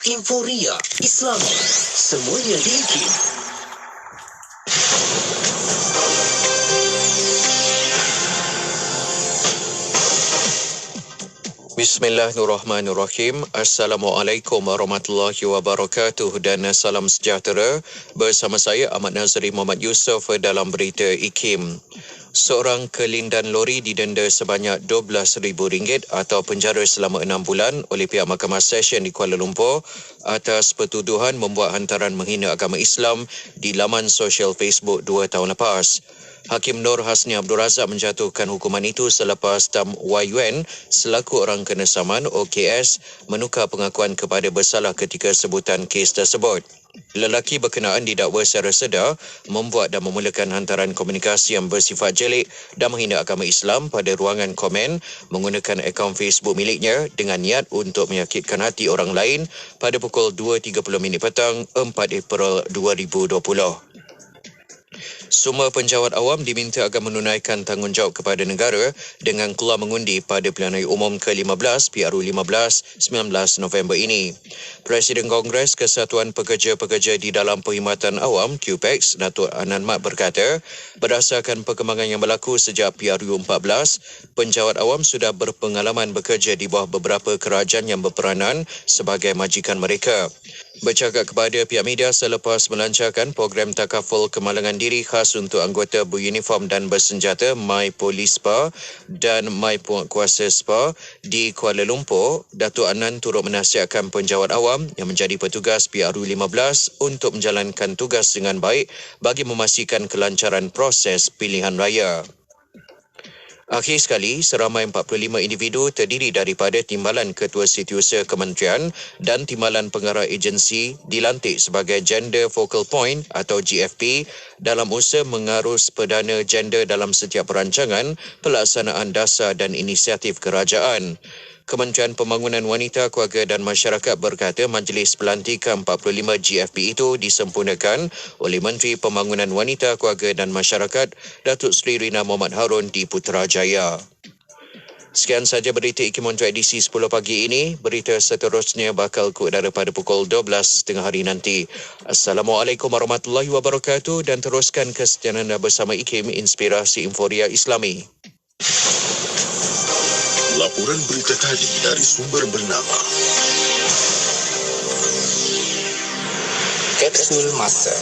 Inforia Islami, semuanya diikim. Bismillahirrahmanirrahim. Assalamualaikum warahmatullahi wabarakatuh dan salam sejahtera. Bersama saya Ahmad Nazri Muhammad Yusof dalam berita IKIM. Seorang kelindan lori didenda sebanyak RM12,000 atau penjara selama 6 bulan oleh pihak Mahkamah Session di Kuala Lumpur atas pertuduhan membuat hantaran menghina agama Islam di laman sosial Facebook 2 tahun lepas. Hakim Nur Hasni Abdul Razak menjatuhkan hukuman itu selepas Tam Wai Yuen selaku orang kena saman OKS menukar pengakuan kepada bersalah ketika sebutan kes tersebut. Lelaki berkenaan didakwa secara sedar membuat dan memulakan hantaran komunikasi yang bersifat jelik dan menghina agama Islam pada ruangan komen menggunakan akaun Facebook miliknya dengan niat untuk menyakitkan hati orang lain pada pukul 2.30 petang 4 April 2020. Semua penjawat awam diminta agar menunaikan tanggungjawab kepada negara dengan keluar mengundi pada pilihan raya umum ke-15 PRU15 19 November ini. Presiden Kongres Kesatuan Pekerja-Pekerja di dalam Perkhidmatan Awam QPEX, Datuk Anan Mat berkata, berdasarkan perkembangan yang berlaku sejak PRU14, penjawat awam sudah berpengalaman bekerja di bawah beberapa kerajaan yang berperanan sebagai majikan mereka. Bercakap kepada pihak media selepas melancarkan program takaful kemalangan diri khas untuk anggota beruniform dan bersenjata My Police SPA dan My Penguatkuasa SPA di Kuala Lumpur, Datuk Anan turut menasihatkan penjawat awam yang menjadi petugas PRU15 untuk menjalankan tugas dengan baik bagi memastikan kelancaran proses pilihan raya. Akhir sekali, seramai 45 individu terdiri daripada Timbalan Ketua Setiausaha Kementerian dan Timbalan Pengarah Agensi dilantik sebagai Gender Focal Point atau GFP dalam usaha mengarus perdana gender dalam setiap perancangan, pelaksanaan dasar dan inisiatif kerajaan. Kementerian Pembangunan Wanita, Keluarga dan Masyarakat berkata majlis pelantikan 45 GFP itu disempurnakan oleh Menteri Pembangunan Wanita, Keluarga dan Masyarakat Datuk Seri Rina Mohamad Harun di Putrajaya. Sekian sahaja berita IKIM untuk edisi 10 pagi ini. Berita seterusnya bakal ke udara pada pukul 12 tengah hari nanti. Assalamualaikum warahmatullahi wabarakatuh dan teruskan kesetiaan anda bersama IKIM Inspirasi Inforia Islami. Laporan berita tadi dari sumber bernama Kapsul Masa.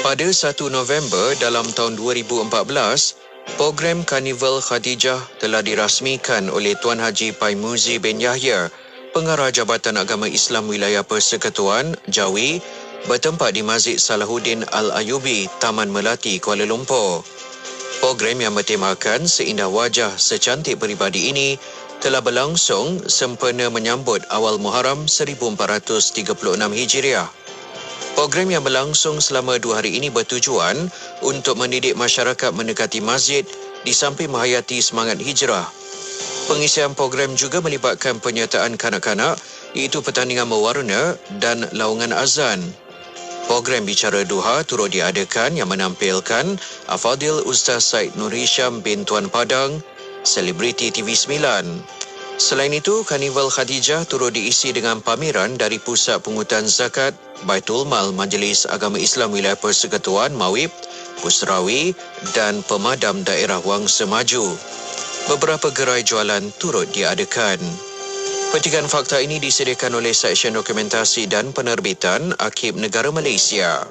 Pada 1 November dalam tahun 2014, program Karnival Khadijah telah dirasmikan oleh Tuan Haji Paimuzi bin Yahya, Pengarah Jabatan Agama Islam Wilayah Persekutuan, Jawi, bertempat di Masjid Salahuddin Al-Ayubi, Taman Melati, Kuala Lumpur. Program yang bertemakan Seindah Wajah Secantik Peribadi ini telah berlangsung sempena menyambut awal Muharram 1436 Hijriah. Program yang berlangsung selama 2 hari ini bertujuan untuk mendidik masyarakat mendekati masjid di samping menghayati semangat hijrah. Pengisian program juga melibatkan penyertaan kanak-kanak iaitu pertandingan mewarna dan laungan azan. Program Bicara Duha turut diadakan yang menampilkan Afadil Ustaz Said Nur Hisham bin Tuan Padang, selebriti TV9. Selain itu, Karnival Khadijah turut diisi dengan pameran dari Pusat Pungutan Zakat, Baitul Mal Majlis Agama Islam Wilayah Persekutuan Mawib, Pusrawi dan Pemadam Daerah Wang Semaju. Beberapa gerai jualan turut diadakan. Petikan fakta ini disediakan oleh Seksyen Dokumentasi dan Penerbitan Arkib Negara Malaysia.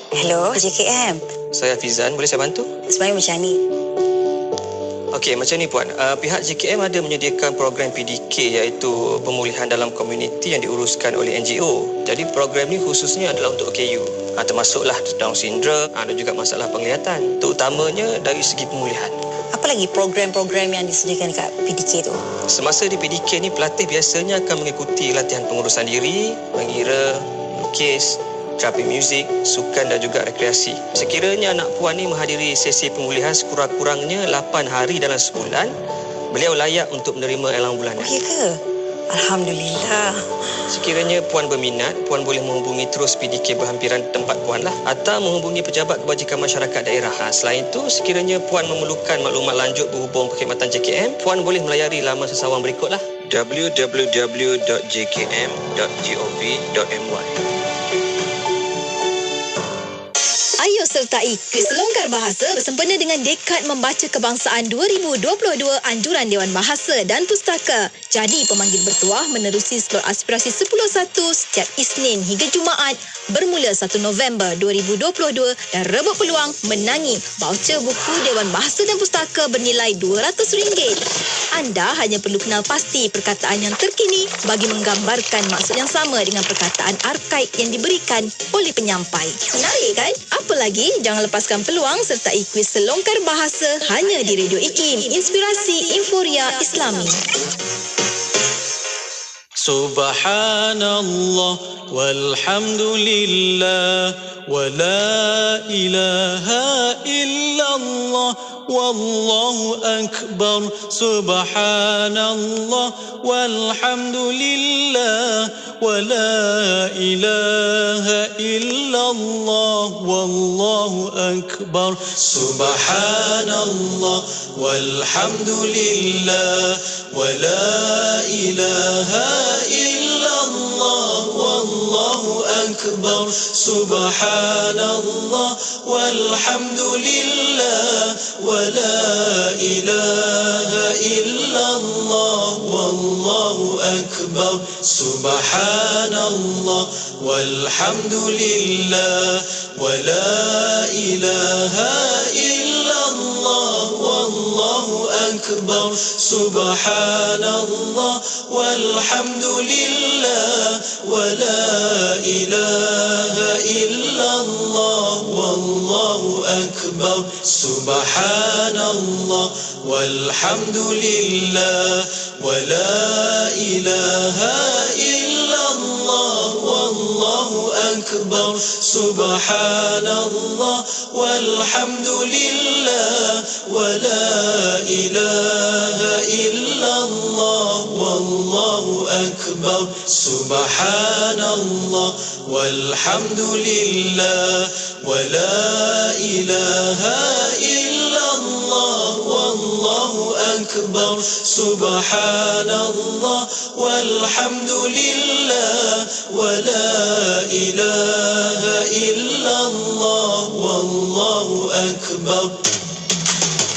Hello, JKM. Saya Fizan, boleh saya bantu? Sebenarnya macam ni. Okey, macam ni Puan. Pihak JKM ada menyediakan program PDK iaitu pemulihan dalam komuniti yang diuruskan oleh NGO. Jadi program ni khususnya adalah untuk OKU. Termasuklah Down syndrome, ada juga masalah penglihatan. Terutamanya dari segi pemulihan. Apa lagi program-program yang disediakan dekat PDK tu? Semasa di PDK ni, pelatih biasanya akan mengikuti latihan pengurusan diri, mengira, lukis, terapi muzik, sukan dan juga rekreasi. Sekiranya anak puan ni menghadiri sesi pemulihan sekurang-kurangnya 8 hari dalam sebulan, beliau layak untuk menerima elang bulanan. Oh, ya ke? Alhamdulillah. Sekiranya Puan berminat, Puan boleh menghubungi terus PDK berhampiran tempat Puan lah, atau menghubungi pejabat kebajikan masyarakat daerah. Selain itu, sekiranya Puan memerlukan maklumat lanjut berhubung perkhidmatan JKM, Puan boleh melayari laman sesawang berikutlah: www.jkm.gov.my. Ayo sertai kuis longgar bahasa bersempena dengan Dekad Membaca Kebangsaan 2022 Anjuran Dewan Bahasa dan Pustaka. Jadi pemanggil bertuah menerusi slot aspirasi 10.1 setiap Isnin hingga Jumaat bermula 1 November 2022 dan rebut peluang menangi voucher buku Dewan Bahasa dan Pustaka bernilai RM200. Anda hanya perlu kenal pasti perkataan yang terkini bagi menggambarkan maksud yang sama dengan perkataan arkaik yang diberikan oleh penyampai. Menarik kan? Apa lagi? Jangan lepaskan peluang sertai kuis selongkar bahasa hanya di Radio IKIM, Inspirasi Inforia Islami. Subhanallah walhamdulillah wa la ilaha illallah wallahu akbar. Subhanallah walhamdulillah wa la ilaha illallah wallahu akbar. Subhanallah walhamdulillah wa la ilaha illallah wallahu akbar. Subhanallah walhamdulillah wa la ilaha illallah wallahu akbar. Subhanallah walhamdulillah wa la ilaha illallah wallahu akbar. Subhanallah walhamdulillah wa la ilaha illallah wallahu akbar. Subhanallah walhamdulillah wa la ilaha illallah wallahu akbar. Subhanallah walhamdulillah wa la ilaha illallah wallahu akbar. Subhanallah walhamdulillah wa la ilaha illallah wallahu akbar. Subhanallah walhamdulillah wa la ilaha illallah wallahu akbar.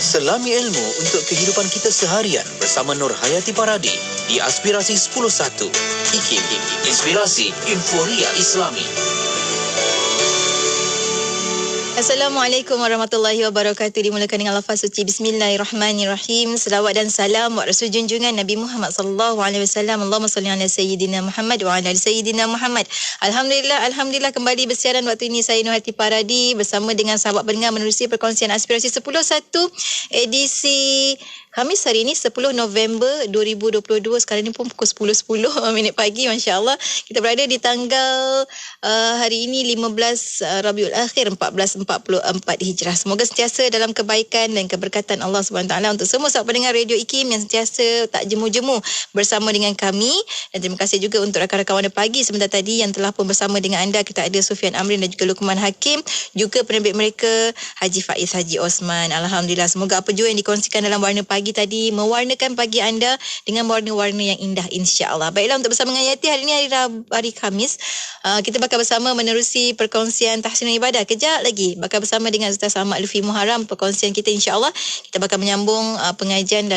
Selami ilmu untuk kehidupan kita seharian bersama Nur Hayati Paradi di Aspirasi 10.1 IKIM, Inspirasi Inforia Islami. Assalamualaikum warahmatullahi wabarakatuh. Dimulakan dengan lafaz suci Bismillahirrahmanirrahim. Selawat dan salam buat Rasul junjungan Nabi Muhammad sallallahu alaihi wasallam. Allahumma salli ala sayyidina Muhammad wa ala ali sayyidina Muhammad. Alhamdulillah kembali bersiaran waktu ini saya Nur Hayati Paradi bersama dengan sahabat pendengar menerusi perkongsian aspirasi 10.1 edisi Khamis hari ini 10 November 2022. Sekarang ni pun pukul 10.10 minit pagi, masya-Allah. Kita berada di tanggal hari ini 15 Rabiul Akhir 1444 Hijrah. Semoga sentiasa dalam kebaikan dan keberkatan Allah SWT untuk semua sahabat pendengar Radio IKIM yang sentiasa tak jemu-jemu bersama dengan kami. Dan terima kasih juga untuk rakan-rakan Warna Pagi sebentar tadi yang telah pun bersama dengan anda. Kita ada Sufian Amrin dan juga Luqman Hakim, juga penerbit mereka Haji Faiz Haji Osman. Alhamdulillah, semoga apa jua yang dikongsikan dalam Warna Pagi tadi mewarnakan pagi anda dengan warna-warna yang indah, insya-Allah. Baiklah, untuk bersama dengan Yati hari ini hari Khamis, kita bakal bersama menerusi perkongsian tahsinul ibadah. Kejap lagi bakal bersama dengan Ustaz Ahmad Lutfi Muharram perkongsian kita, insya-Allah. Kita bakal menyambung pengajian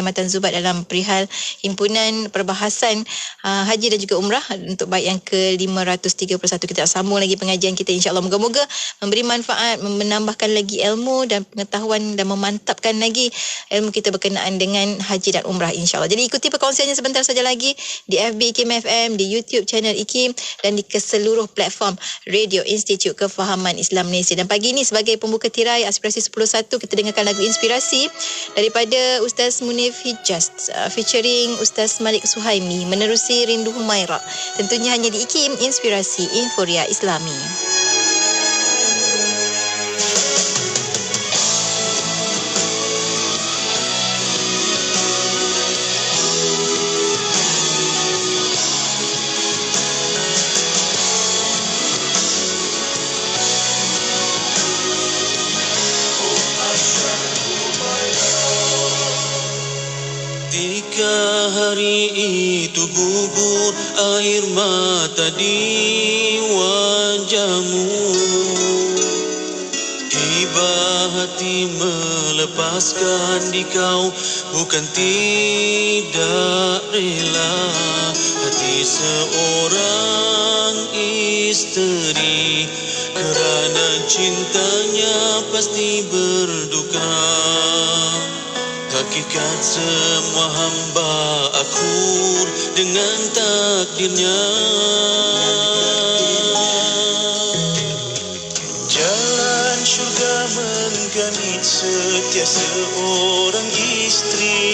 Matan Zubat dalam perihal himpunan perbahasan haji dan juga umrah untuk baik yang ke-531. Kita sambung lagi pengajian kita, insya-Allah. Moga-moga memberi manfaat, menambahkan lagi ilmu dan pengetahuan dan memantapkan lagi ilmu kita berkenaan dengan haji dan umrah, insya-Allah. Jadi ikuti perkongsiannya sebentar saja lagi di FB IKIM FM, di YouTube channel IKIM dan di seluruh platform Radio Institut Kefahaman Islam Malaysia. Dan pagi ini sebagai pembuka tirai Aspirasi 10.1, kita dengarkan lagu inspirasi daripada Ustaz Munif Hijaz featuring Ustaz Malik Suhaimi menerusi Rindu Humaira. Tentunya hanya di IKIM, Inspirasi Inforia Islami. hari itu gugur air mata di wajahmu. Tiba hati melepaskan di kau, bukan tidak rela. Hati seorang isteri kerana cintanya pasti berduka. Hakikat semua hamba akur dengan takdirnya. Jalan syurga mengganit setiap seorang isteri.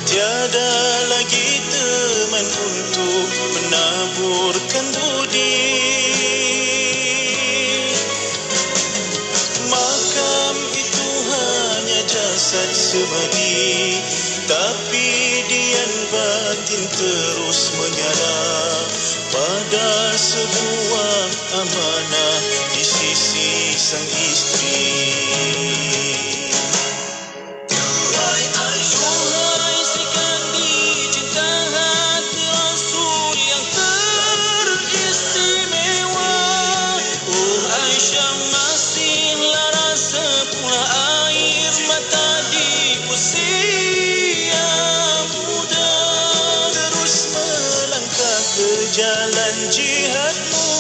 Tiada lagi teman untuk menaburkan budi. Makam itu hanya jasad semadi, tapi dian batin terus menyala pada sebuah amanah di sisi sang isteri. Jalan jihadmu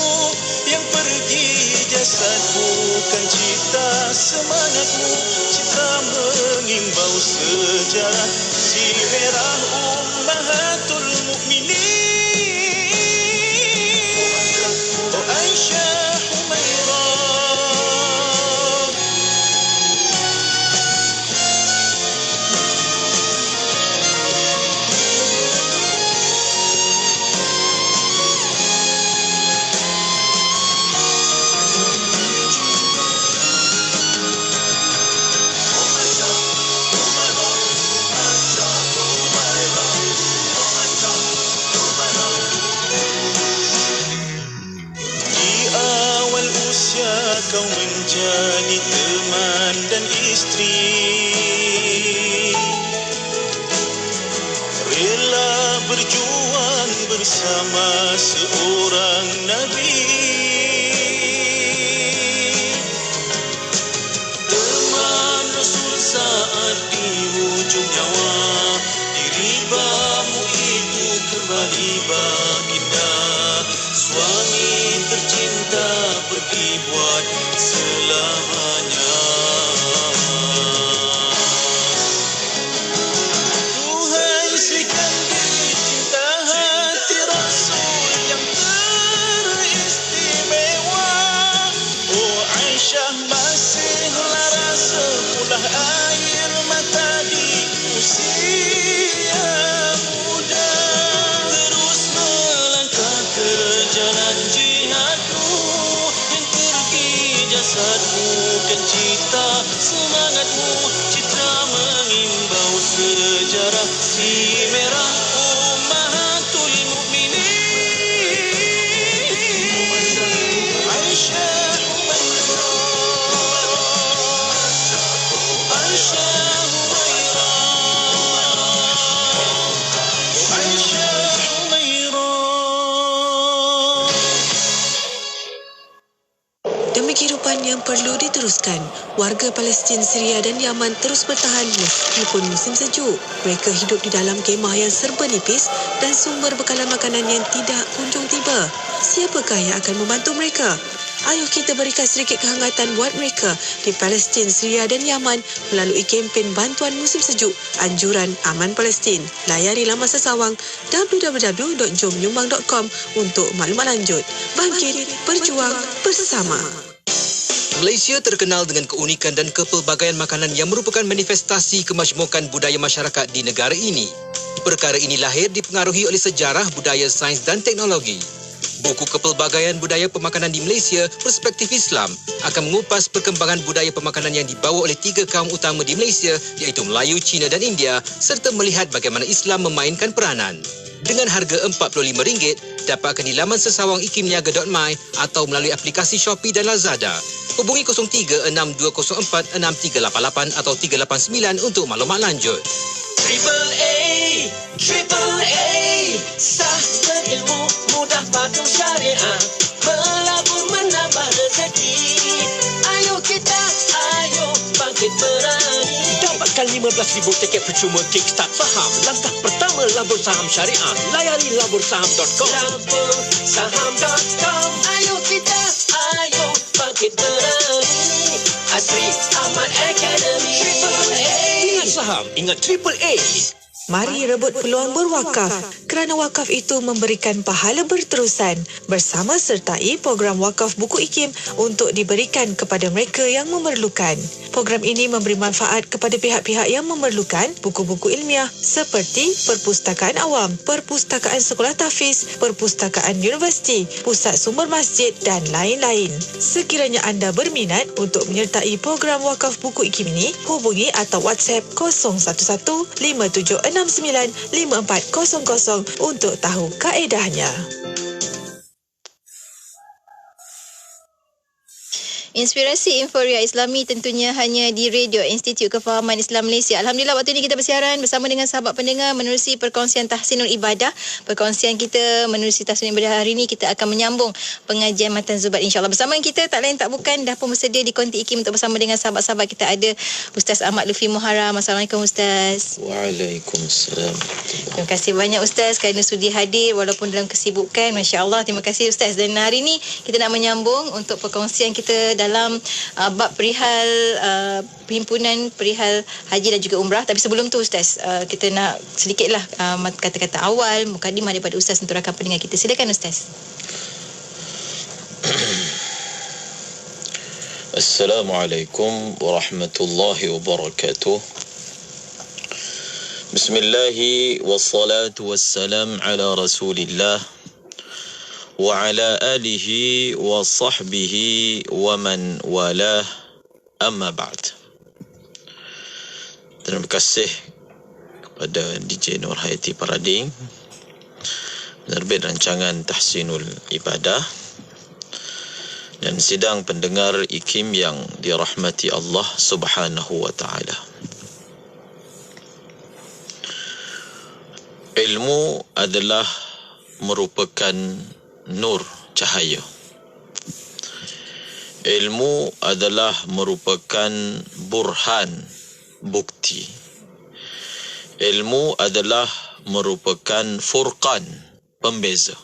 yang pergi jasad bukan cita semangatmu. Cita mengimbau sejarah si merah ummahatul mukminin. Oh Aisyah Humairah. Kau menjadi teman dan isteri, rela berjuang bersama seorang Nabi. Teman Rasul saat di hujung nyawa, diribamu itu kembali baginda. Suami tercinta pergi buat selamanya. Tuhan isikan diri cinta hati Rasul yang teristimewa. Oh Aisyah masih lara sepulah air mata di usia muda. Terus melangkah ke jalan jihadmu yang pergi jasad bukan cita semangatmu. Citra mengimbau sejarah si merah ummahatul mukminin. Aisyah Humairah. Aisyah Humairah. Aisyah Humairah. Demi kehidupan yang perlu diteruskan, warga Palestin, Syria dan Yaman terus bertahan meskipun musim sejuk. Mereka hidup di dalam kemah yang serba nipis dan sumber bekalan makanan yang tidak kunjung tiba. Siapakah yang akan membantu mereka? Ayuh kita berikan sedikit kehangatan buat mereka di Palestin, Syria dan Yaman melalui kempen bantuan musim sejuk Anjuran Aman Palestin. Layari laman sesawang www.jomnyumbang.com untuk maklumat lanjut. Bangkit, berjuang bersama. Malaysia terkenal dengan keunikan dan kepelbagaian makanan yang merupakan manifestasi kemajmukan budaya masyarakat di negara ini. Perkara ini lahir dipengaruhi oleh sejarah, budaya, sains dan teknologi. Buku Kepelbagaian Budaya Pemakanan di Malaysia, Perspektif Islam akan mengupas perkembangan budaya pemakanan yang dibawa oleh 3 kaum utama di Malaysia iaitu Melayu, Cina dan India serta melihat bagaimana Islam memainkan peranan. Dengan harga RM45, dapatkan di laman sesawang ikimniaga.my atau melalui aplikasi Shopee dan Lazada. Hubungi 03-6204-6388 atau 389 untuk maklumat lanjut. Triple A, sah berilmu, mudah patuh syariah, melabur menambah rezeki. Ayo bangkit berani. Dapatkan 15,000 tiket percuma Kickstart Saham. Langkah pertama labur saham syariah. Layari labursaham.com. Labursaham.com. Ayo bangkit berani. Asri Ahmad Academy. Triple A. Ingat saham, ingat Triple A. Mari rebut peluang berwakaf kerana wakaf itu memberikan pahala berterusan. Bersama sertai program wakaf buku IKIM untuk diberikan kepada mereka yang memerlukan. Program ini memberi manfaat kepada pihak-pihak yang memerlukan buku-buku ilmiah seperti perpustakaan awam, perpustakaan sekolah tahfiz, perpustakaan universiti, pusat sumber masjid dan lain-lain. Sekiranya anda berminat untuk menyertai program wakaf buku IKIM ini, hubungi atau WhatsApp 011-576-5400 untuk tahu kaedahnya. Inspirasi Inforia Islami tentunya hanya di Radio Institut Kefahaman Islam Malaysia. Alhamdulillah, waktu ini kita bersiaran bersama dengan sahabat pendengar menerusi perkongsian Tahsinul Ibadah. Perkongsian kita menerusi Tahsinul Ibadah hari ini, kita akan menyambung pengajian Matan Zubat insya-Allah. Bersama kita tak lain tak bukan dah pun bersedia di konti IKIM untuk bersama dengan sahabat-sahabat kita ada Ustaz Ahmad Lutfi Muharram. Assalamualaikum Ustaz. Waalaikumsalam. Terima kasih banyak Ustaz kerana sudi hadir walaupun dalam kesibukan. Masya-Allah, terima kasih Ustaz. Dan hari ini kita nak menyambung untuk perkongsian kita dalam bab perihal perhimpunan perihal haji dan juga umrah. Tapi sebelum tu Ustaz, kita nak sedikitlah kata-kata awal mukadimah daripada Ustaz untuk rakan pendengar kita. Silakan Ustaz. Assalamualaikum warahmatullahi wabarakatuh. Bismillahi wassalatu wassalam ala Rasulillah wa ala alihi wa sahbihi wa man walah, amma ba'd. Terima kasih kepada DJ Nur Hayati Paradi, penerbit rancangan Tahsinul Ibadah, dan sidang pendengar IKIM yang dirahmati Allah Subhanahu wa ta'ala. Ilmu adalah merupakan nur, cahaya. Ilmu adalah merupakan burhan, bukti. Ilmu adalah merupakan furqan, pembeza.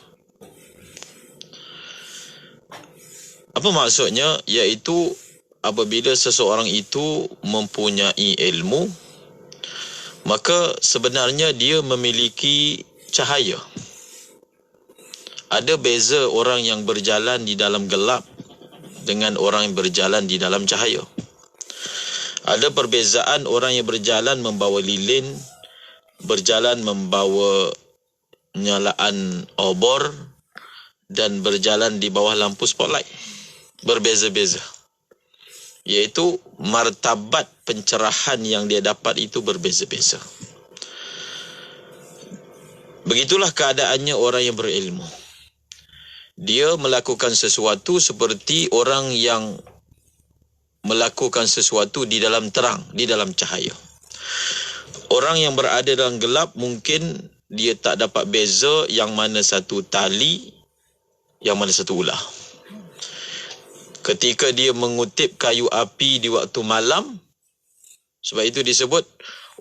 Apa maksudnya? Iaitu apabila seseorang itu mempunyai ilmu, maka sebenarnya dia memiliki cahaya. Ada beza orang yang berjalan di dalam gelap dengan orang yang berjalan di dalam cahaya. Ada perbezaan orang yang berjalan membawa lilin, berjalan membawa nyalaan obor, dan berjalan di bawah lampu spotlight. Berbeza-beza. Iaitu martabat pencerahan yang dia dapat itu berbeza-beza. Begitulah keadaannya orang yang berilmu. Dia melakukan sesuatu seperti orang yang melakukan sesuatu di dalam terang, di dalam cahaya. Orang yang berada dalam gelap mungkin dia tak dapat beza yang mana satu tali, yang mana satu ular. Ketika dia mengutip kayu api di waktu malam, sebab itu disebut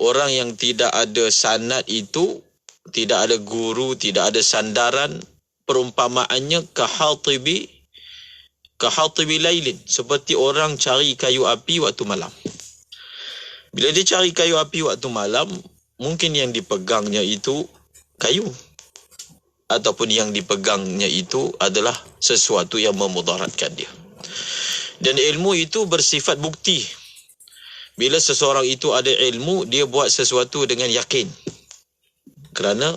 orang yang tidak ada sanad itu, tidak ada guru, tidak ada sandaran, perumpamaannya kahatibi lailin, seperti orang cari kayu api waktu malam. Bila dia cari kayu api waktu malam, mungkin yang dipegangnya itu kayu, ataupun yang dipegangnya itu adalah sesuatu yang memudaratkan dia. Dan ilmu itu bersifat bukti. Bila seseorang itu ada ilmu, dia buat sesuatu dengan yakin. Kerana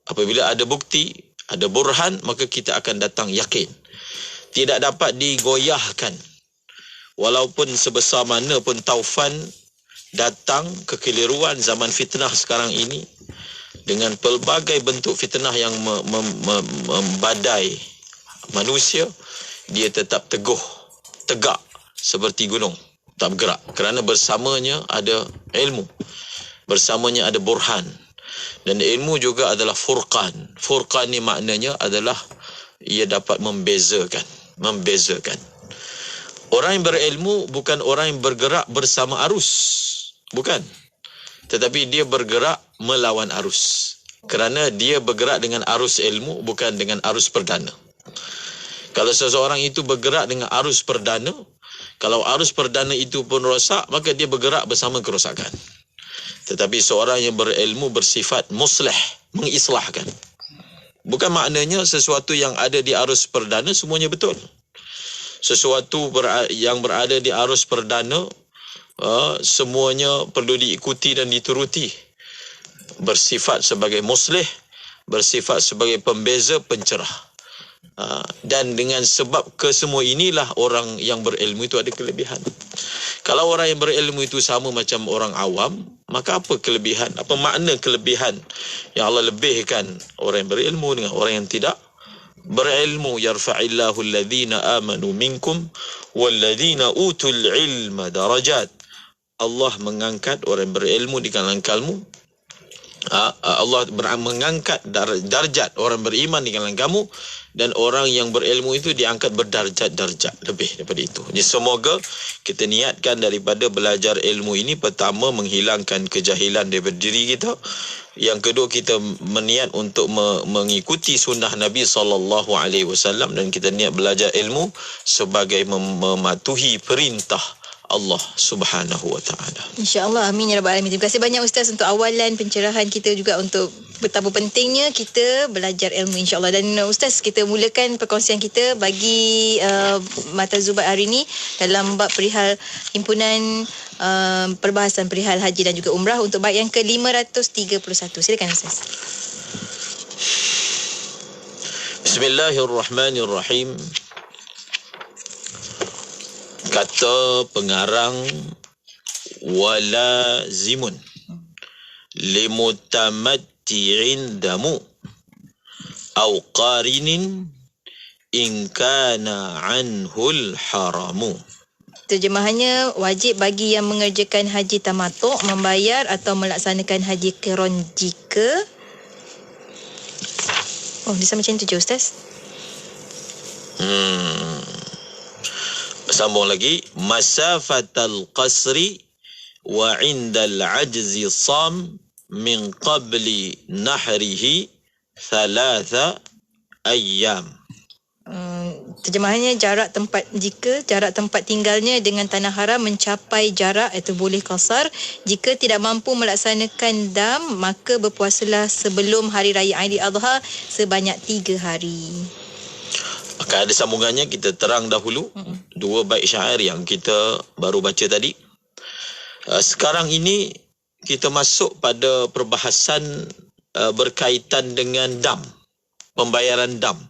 apabila ada bukti, ada burhan, maka kita akan datang yakin. Tidak dapat digoyahkan. Walaupun sebesar mana pun taufan datang, kekeliruan zaman fitnah sekarang ini, dengan pelbagai bentuk fitnah yang membadai manusia, dia tetap teguh tegak seperti gunung, tak bergerak, kerana bersamanya ada ilmu, bersamanya ada burhan. Dan ilmu juga adalah furqan. Furqan ni maknanya adalah ia dapat membezakan. Orang yang berilmu bukan orang yang bergerak bersama arus, bukan, tetapi dia bergerak melawan arus, kerana dia bergerak dengan arus ilmu, bukan dengan arus perdana. Kalau seseorang itu bergerak dengan arus perdana, kalau arus perdana itu pun rosak, maka dia bergerak bersama kerosakan. Tetapi seorang yang berilmu bersifat muslih, mengislahkan. Bukan maknanya sesuatu yang ada di arus perdana semuanya betul. Sesuatu yang berada di arus perdana semuanya perlu diikuti dan dituruti. Bersifat sebagai muslih, bersifat sebagai pembeza, pencerah. Dan dengan sebab kesemua inilah orang yang berilmu itu ada kelebihan. Kalau orang yang berilmu itu sama macam orang awam, maka apa kelebihan? Apa makna kelebihan yang Allah lebihkan orang yang berilmu dengan orang yang tidak berilmu? Yarfa'illahu alladhina amanu minkum walladhina utul ilma darajat. Allah mengangkat orang yang berilmu di kalangan kamu. Allah mengangkat darjat orang beriman di kalangan kamu, dan orang yang berilmu itu diangkat berdarjat-darjat lebih daripada itu. Jadi semoga kita niatkan daripada belajar ilmu ini, pertama menghilangkan kejahilan daripada diri kita, yang kedua kita meniat untuk mengikuti sunnah Nabi SAW, dan kita niat belajar ilmu sebagai mematuhi perintah Allah Subhanahu wa taala. InsyaAllah, amin ya rabbal alamin. Terima kasih banyak Ustaz untuk awalan pencerahan kita, juga untuk betapa pentingnya kita belajar ilmu, insyaAllah. Dan Ustaz, kita mulakan perkongsian kita bagi Mata Zubat hari ini dalam bab perihal himpunan perbahasan perihal haji dan juga umrah untuk bab yang ke-531. Silakan Ustaz. Bismillahirrahmanirrahim. Kata pengarang, walazimun limutamatti'in damu au qarinin in kana anhul haramu. Terjemahannya, wajib bagi yang mengerjakan haji tamatuk membayar atau melaksanakan haji qiran jika... Oh, dia sama macam tu je Ustaz. Sambung lagi, masafatal qasri wa indal ajzi sam min qabli nahrihi thalatha ayyam. Terjemahannya, jarak tempat tinggalnya dengan tanah haram mencapai jarak itu boleh qasar. Jika tidak mampu melaksanakan dam, maka berpuasalah sebelum hari raya Aidiladha sebanyak 3 hari. Akan ada sambungannya, kita terang dahulu dua bait syair yang kita baru baca tadi. Sekarang ini kita masuk pada perbahasan berkaitan dengan dam, pembayaran dam.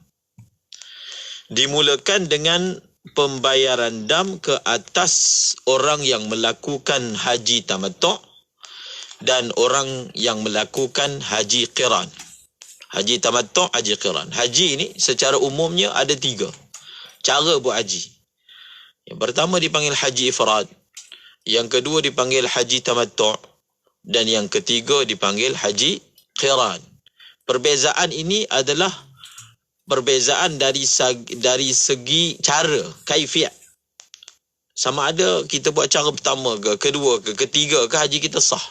Dimulakan dengan pembayaran dam ke atas orang yang melakukan haji tamattu' dan orang yang melakukan haji qiran. Haji tamattu', haji qiran. Haji ini secara umumnya ada 3 cara buat haji. Yang pertama dipanggil haji ifrad, yang kedua dipanggil haji tamattu', dan yang ketiga dipanggil haji qiran. Perbezaan ini adalah perbezaan dari segi cara, kaifiat. Sama ada kita buat cara pertama ke, kedua ke, ketiga ke, haji kita sah.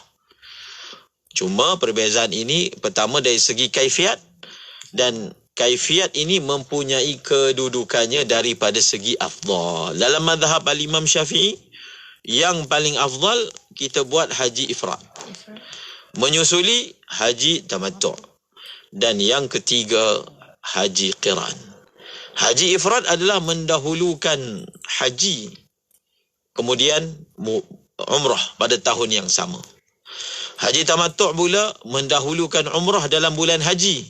Cuma perbezaan ini pertama dari segi kaifiat, dan kaifiat ini mempunyai kedudukannya daripada segi afdal. Dalam mazhab al-Imam Syafi'i, yang paling afdal kita buat haji ifrad, menyusuli haji tamattu', dan yang ketiga haji qiran. Haji ifrad adalah mendahulukan haji, kemudian umrah pada tahun yang sama. Haji tamattu' pula mendahulukan umrah dalam bulan haji.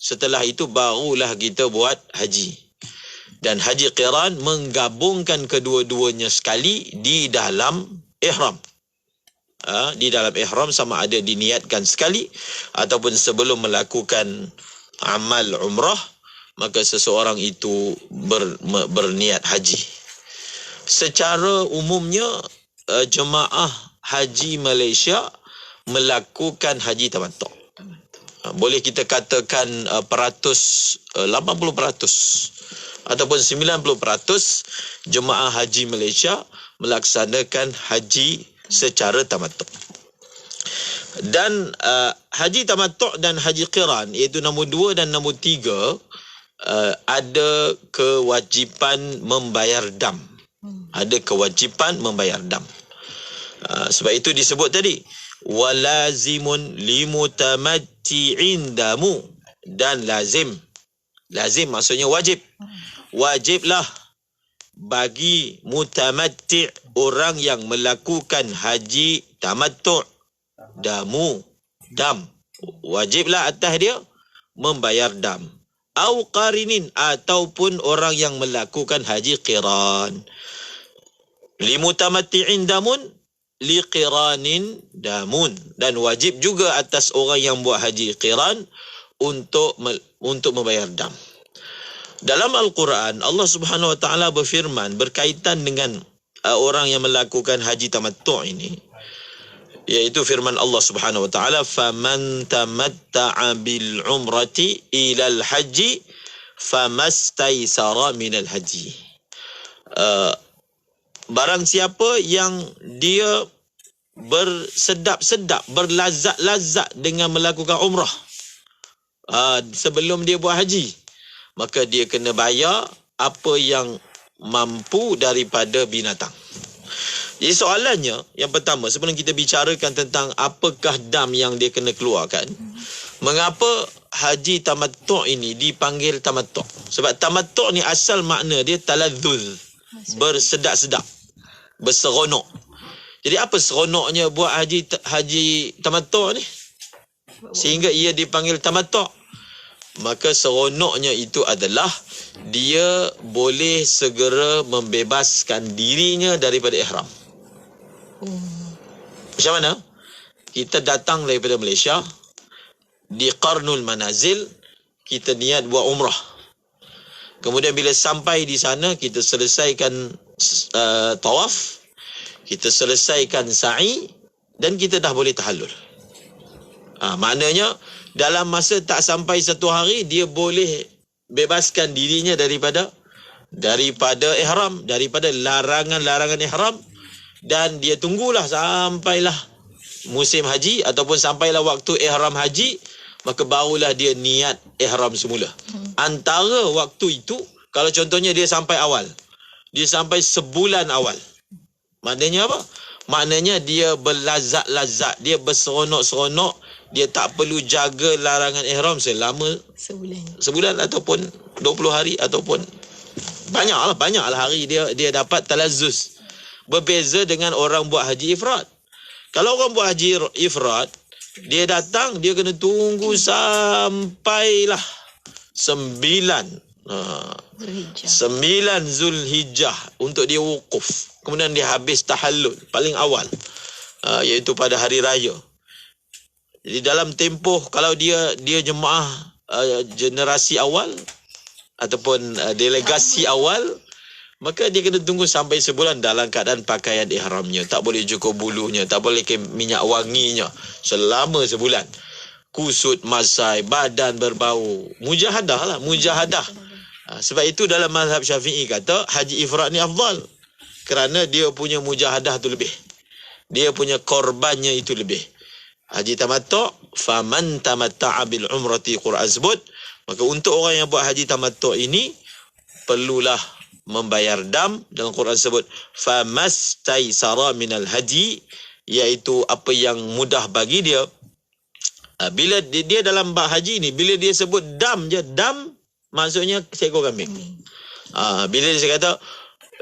Setelah itu barulah kita buat haji. Dan haji qiran menggabungkan kedua-duanya sekali di dalam ihram. Di dalam ihram, sama ada diniatkan sekali ataupun sebelum melakukan amal umrah, maka seseorang itu berniat haji. Secara umumnya jemaah haji Malaysia melakukan haji tamattu'. Boleh kita katakan 80% ataupun 90% jemaah haji Malaysia melaksanakan haji secara tamattu'. Dan haji tamattu' dan haji qiran, iaitu nombor 2 dan nombor 3, ada kewajipan membayar dam. Ada kewajipan membayar dam. Sebab itu disebut tadi, walazimun limutamatti'in damu, dan lazim. Lazim maksudnya wajib. Wajiblah bagi mutamatti', orang yang melakukan haji tamattu', dam. Wajiblah atas dia membayar dam. Au qarinin, ataupun orang yang melakukan haji qiran. Limutamatti'in damun, liqiranin damun. Dan wajib juga atas orang yang buat haji qiran untuk membayar dam. Dalam Al-Quran, Allah Subhanahu Wa Taala berfirman berkaitan dengan orang yang melakukan haji tamattu' ini, iaitu firman Allah Subhanahu Wa Taala, faman tamatta'a bil umrati ilal haji famastaysara minal haji. Barang siapa yang dia bersedap-sedap, berlazat-lazat dengan melakukan umrah sebelum dia buat haji, maka dia kena bayar apa yang mampu daripada binatang. Jadi soalannya, yang pertama, sebelum kita bicarakan tentang apakah dam yang dia kena keluarkan, mengapa haji tamattu' ini dipanggil tamattu'? Sebab tamattu' ni asal makna dia taladzuz, bersedap-sedap, berseronok. Jadi apa seronoknya buat haji tamattu' ni sehingga ia dipanggil tamattu'? Maka seronoknya itu adalah dia boleh segera membebaskan dirinya daripada ihram. Macam mana? Kita datang daripada Malaysia, di Qarnul Manazil, kita niat buat umrah. Kemudian bila sampai di sana, kita selesaikan tawaf, kita selesaikan sa'i, dan kita dah boleh tahallul. Maknanya dalam masa tak sampai 1 hari, dia boleh bebaskan dirinya daripada ihram, daripada larangan-larangan ihram, dan dia tunggulah sampailah musim haji ataupun sampailah waktu ihram haji, maka barulah dia niat ihram semula. Antara waktu itu, kalau contohnya dia sampai awal, dia sampai sebulan awal, maknanya apa? Maknanya dia berlazat-lazat, dia berseronok-seronok, dia tak perlu jaga larangan ihram selama sebulan ataupun 20 hari ataupun banyaklah hari dia dapat talazzuz. Berbeza dengan orang buat haji ifrad. Kalau orang buat haji ifrad, dia datang, dia kena tunggu sampailah 9 Zulhijjah untuk dia wukuf. Kemudian dia habis tahallul paling awal, iaitu pada hari raya. Jadi dalam tempoh, kalau dia jemaah generasi awal ataupun delegasi awal, maka dia kena tunggu sampai sebulan dalam keadaan pakaian ihramnya, tak boleh cukur bulunya, tak boleh ke minyak wanginya selama sebulan. Kusut masai, badan berbau, mujahadah. Sebab itu dalam mazhab Syafi'i kata haji ifrad ni afdal, kerana dia punya mujahadah tu lebih, dia punya korbannya itu lebih. Haji tamattu', faman tamatta'a bil umrati, Quran sebut, maka untuk orang yang buat haji tamattu' ini perlulah membayar dam. Dalam Quran sebut famastaysara minal haji, iaitu apa yang mudah bagi dia. Bila dia dalam bab haji ni, bila dia sebut dam je, dam maksudnya seekor kambing. Bila dia kata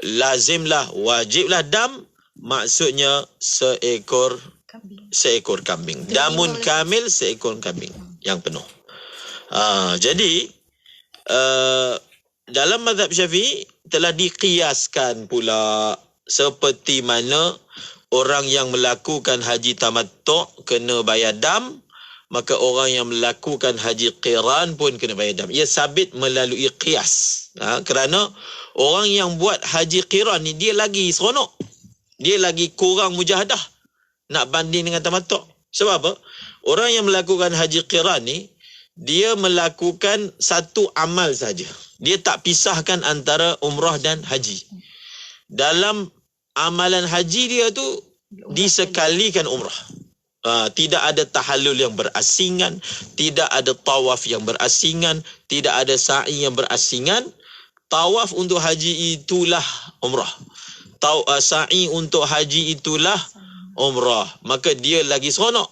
lazimlah, wajiblah dam, maksudnya seekor kambing. Damun kamil, seekor kambing yang penuh. Jadi dalam mazhab Syafi'i telah diqiyaskan pula seperti mana orang yang melakukan haji tamattu' kena bayar dam, maka orang yang melakukan haji qiran pun kena bayar dam. Ia sabit melalui qiyas. Kerana orang yang buat haji qiran ni dia lagi seronok. Dia lagi kurang mujahadah nak banding dengan tamattu'. Sebab apa? Orang yang melakukan haji qiran ni dia melakukan satu amal saja. Dia tak pisahkan antara umrah dan haji. Dalam amalan haji dia tu disekalikan umrah. Tidak ada tahallul yang berasingan, tidak ada tawaf yang berasingan, tidak ada sa'i yang berasingan. Tawaf untuk haji itulah umrah. Sa'i untuk haji itulah umrah. Maka dia lagi seronok.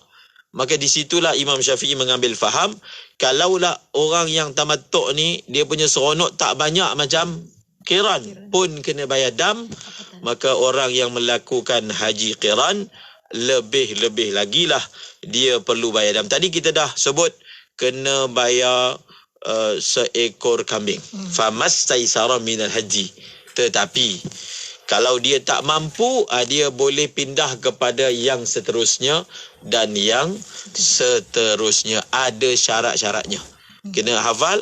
Maka di situlah Imam Syafi'i mengambil faham, kalaulah orang yang tamattu' ni dia punya seronok tak banyak macam qiran pun kena bayar dam, maka orang yang melakukan haji qiran lebih-lebih lagi lah dia perlu bayar dam. Tadi kita dah sebut kena bayar seekor kambing. Famastaisara minal haji. Tetapi kalau dia tak mampu, dia boleh pindah kepada yang seterusnya dan yang seterusnya. Ada syarat-syaratnya. Kena hafal,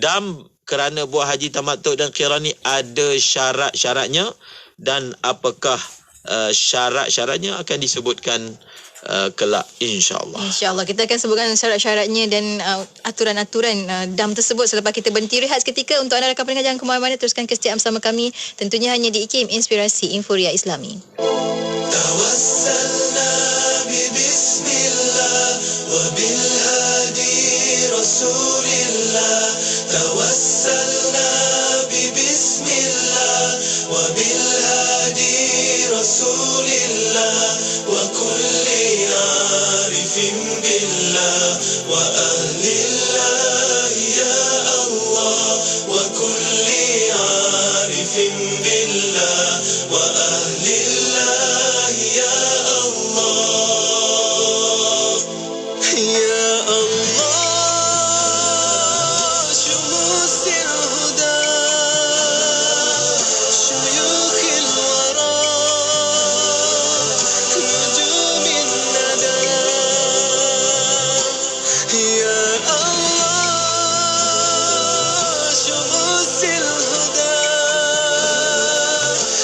dam kerana buat haji tamattu' dan qiran ni ada syarat-syaratnya, dan apakah syarat-syaratnya akan disebutkan kelak, insyaAllah. InsyaAllah. Kita akan sebutkan syarat-syaratnya dan aturan-aturan dam tersebut selepas kita berhenti rehat seketika. Untuk anda rakan pendengar, jangan ke mana-mana, teruskan kesetiaan bersama kami. Tentunya hanya di IKIM, Inspirasi Inforia Islami. Tawassalna bi bismillah wa bil hadi rasulillah. Tawassalna bi bismillah wa bil hadi rasulillah wa kulli arifin billah wa ahlillah ya Allah wa kulli arifin billah wa ahlillah ya Allah ya Allah syumusil huda syuyukhil wara nujumin nada ya Allah syumusil huda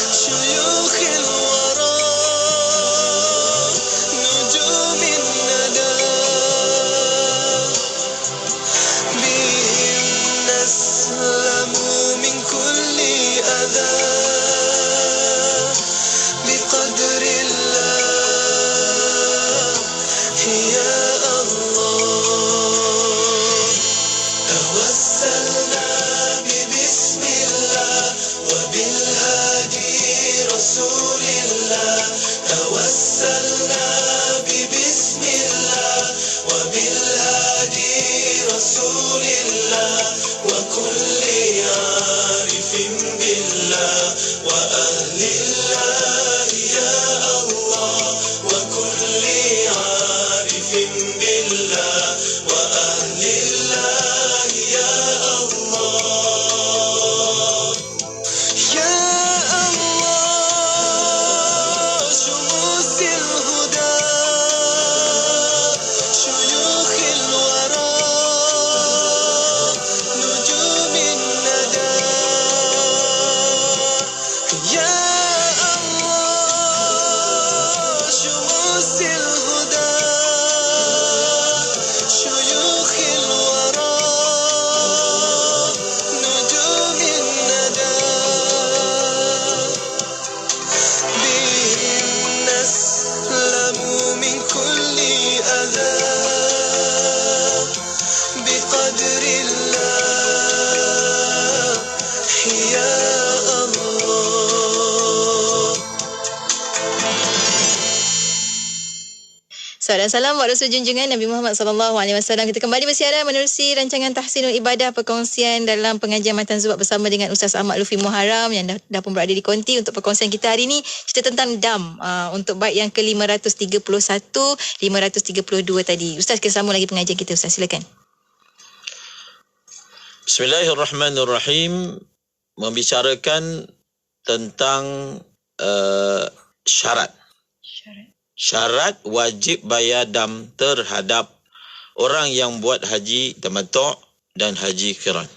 syuyukhil wara nujumin nada bihim naslamu min kulli adha biqadrillah ya Allah tawassalna bi bismillah wa bil hadi rasulillah tawassalna bi bismillah wa bil hadi rasulillah wa kulli arifin billah wa ahlillah ya Allah wa kulli arifin billah wa ahlillah ya Allah ya Allah syumusil huda syuyukhil wara nujumin nada ya Allah syumusil huda syuyukhil wara nujumin nada bihim naslamu min kulli adha biqadrillah ya Allah. Salam dan salam buat Rasul junjungan Nabi Muhammad SAW. Kita kembali bersiaran menerusi rancangan Tahsinul Ibadah, perkongsian dalam pengajian Matan Zubat bersama dengan Ustaz Ahmad Lutfi Muharram yang dah pun berada di konti untuk perkongsian kita hari ini. Cerita tentang dam untuk bait yang ke-531, 532 tadi. Ustaz, kita sambung lagi pengajian kita. Ustaz, silakan. Bismillahirrahmanirrahim. Membicarakan tentang syarat. Syarat wajib bayar dam terhadap orang yang buat haji tamattu' dan haji qiran.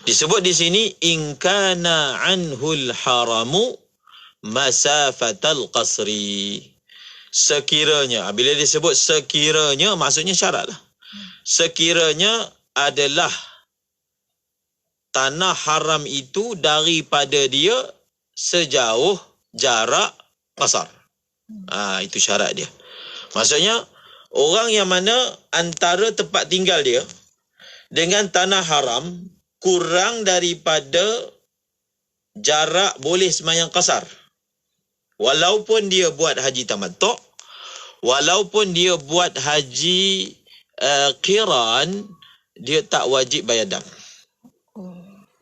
Disebut di sini in kana anhul haramu masafatal qasri. Sekiranya, bila disebut sekiranya maksudnya syarat lah. Sekiranya adalah tanah haram itu daripada dia sejauh jarak qasar. Itu syarat dia. Maksudnya orang yang mana antara tempat tinggal dia dengan tanah haram kurang daripada jarak boleh sembahyang qasar. Walaupun dia buat haji tamattu', walaupun dia buat haji qiran, dia tak wajib bayar dam.